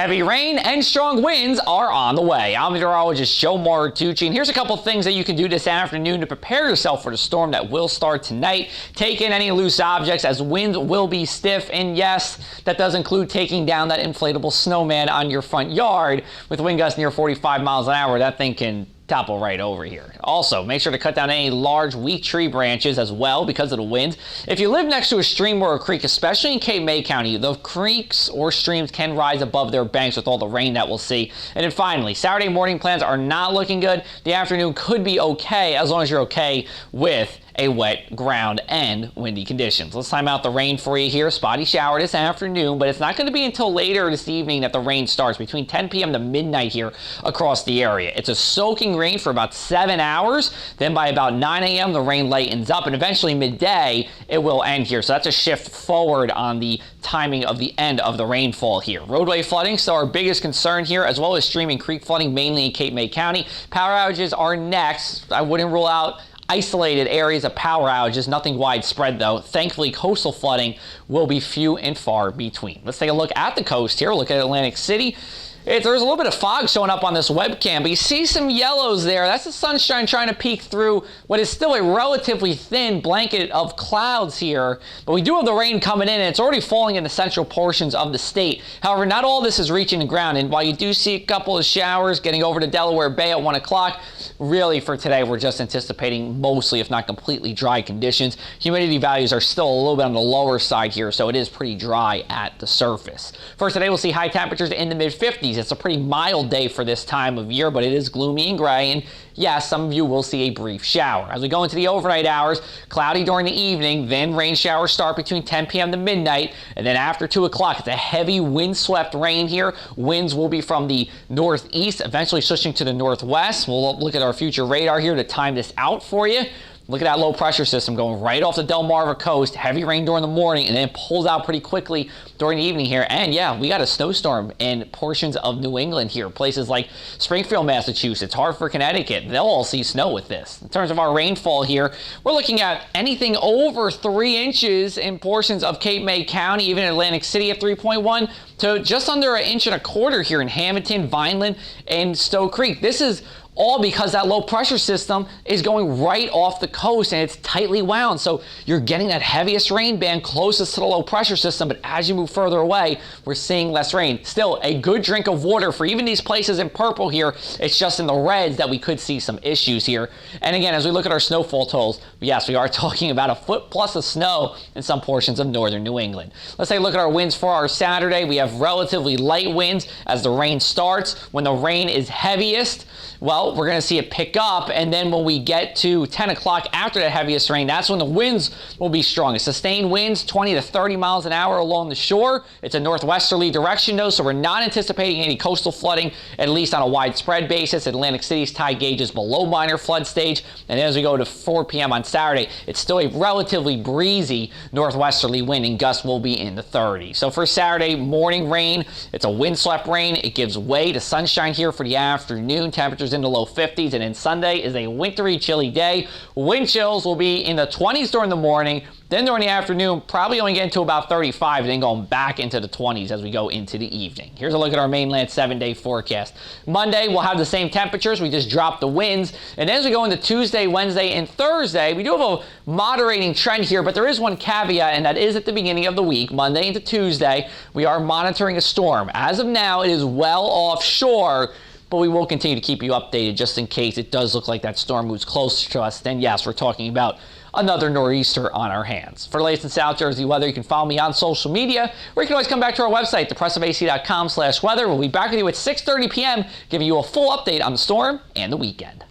Heavy rain and strong winds are on the way. I'm meteorologist Joe Martucci, and here's a couple things that you can do this afternoon to prepare yourself for the storm that will start tonight. Take in any loose objects as winds will be stiff, and yes, that does include taking down that inflatable snowman on your front yard. With wind gusts near 45 miles an hour, that thing can topple right over here. Also, make sure to cut down any large weak tree branches as well because of the wind. If you live next to a stream or a creek, especially in Cape May County, the creeks or streams can rise above their banks with all the rain that we'll see. And then finally, Saturday morning plans are not looking good. The afternoon could be okay as long as you're okay with a wet ground and windy conditions. Let's time out the rain for you here. Spotty shower this afternoon, but it's not going to be until later this evening that the rain starts, between 10 p.m. to midnight here across the area. It's a soaking rain for about 7 hours. Then by about 9 a.m. the rain lightens up, and eventually midday it will end here. So that's a shift forward on the timing of the end of the rainfall here. Roadway flooding still our biggest concern here, as well as stream and creek flooding mainly in Cape May County. Power outages are next. I wouldn't rule out isolated areas of power outages, nothing widespread though. Thankfully, coastal flooding will be few and far between. Let's take a look at the coast here. Look at Atlantic City. There's a little bit of fog showing up on this webcam, but you see some yellows there. That's the sunshine trying to peek through what is still a relatively thin blanket of clouds here. But we do have the rain coming in, and it's already falling in the central portions of the state. However, not all this is reaching the ground, and while you do see a couple of showers getting over to Delaware Bay at 1 o'clock, really for today we're just anticipating mostly, if not completely, dry conditions. Humidity values are still a little bit on the lower side here, so it is pretty dry at the surface. First today we'll see high temperatures in the mid-50s. It's a pretty mild day for this time of year, but it is gloomy and gray, and yes, some of you will see a brief shower. As we go into the overnight hours, cloudy during the evening, then rain showers start between 10 p.m. to midnight, and then after 2 o'clock, it's a heavy wind-swept rain here. Winds will be from the northeast, eventually switching to the northwest. We'll look at our future radar here to time this out for you. Look at that low pressure system going right off the Delmarva coast. Heavy rain during the morning and then pulls out pretty quickly during the evening here. And yeah, we got a snowstorm in portions of New England here. Places like Springfield, Massachusetts, Hartford, Connecticut, they'll all see snow with this. In terms of our rainfall here, we're looking at anything over 3 inches in portions of Cape May County, even Atlantic City at 3.1, to just under 1.25 inches here in Hamilton, Vineland, and Stowe Creek. This is all because that low pressure system is going right off the coast and it's tightly wound. So you're getting that heaviest rain band closest to the low pressure system, but as you move further away, we're seeing less rain. Still a good drink of water for even these places in purple here. It's just in the reds that we could see some issues here. And again, as we look at our snowfall totals, yes, we are talking about a foot plus of snow in some portions of northern New England. Let's take a look at our winds for our Saturday. We have relatively light winds as the rain starts. When the rain is heaviest, well, we're going to see it pick up, and then when we get to 10 o'clock after that heaviest rain, that's when the winds will be strongest. Sustained winds, 20 to 30 miles an hour along the shore. It's a northwesterly direction, though, so we're not anticipating any coastal flooding, at least on a widespread basis. Atlantic City's tide gauge is below minor flood stage, and as we go to 4 p.m. on Saturday, it's still a relatively breezy northwesterly wind, and gusts will be in the 30s. So for Saturday morning rain, it's a windswept rain. It gives way to sunshine here for the afternoon. Temperatures in the low 50s, and then Sunday is a wintry, chilly day. Wind chills will be in the 20s during the morning. Then during the afternoon, probably only getting to about 35, then going back into the 20s as we go into the evening. Here's a look at our mainland 7-day forecast. Monday, we'll have the same temperatures. We just dropped the winds. And as we go into Tuesday, Wednesday, and Thursday, we do have a moderating trend here, but there is one caveat, and that is at the beginning of the week, Monday into Tuesday, we are monitoring a storm. As of now, it is well offshore, but we will continue to keep you updated just in case it does look like that storm moves closer to us. Then yes, we're talking about another nor'easter on our hands. For the latest in South Jersey weather, you can follow me on social media, or you can always come back to our website, thepressofac.com/weather. We'll be back with you at 6:30 p.m., giving you a full update on the storm and the weekend.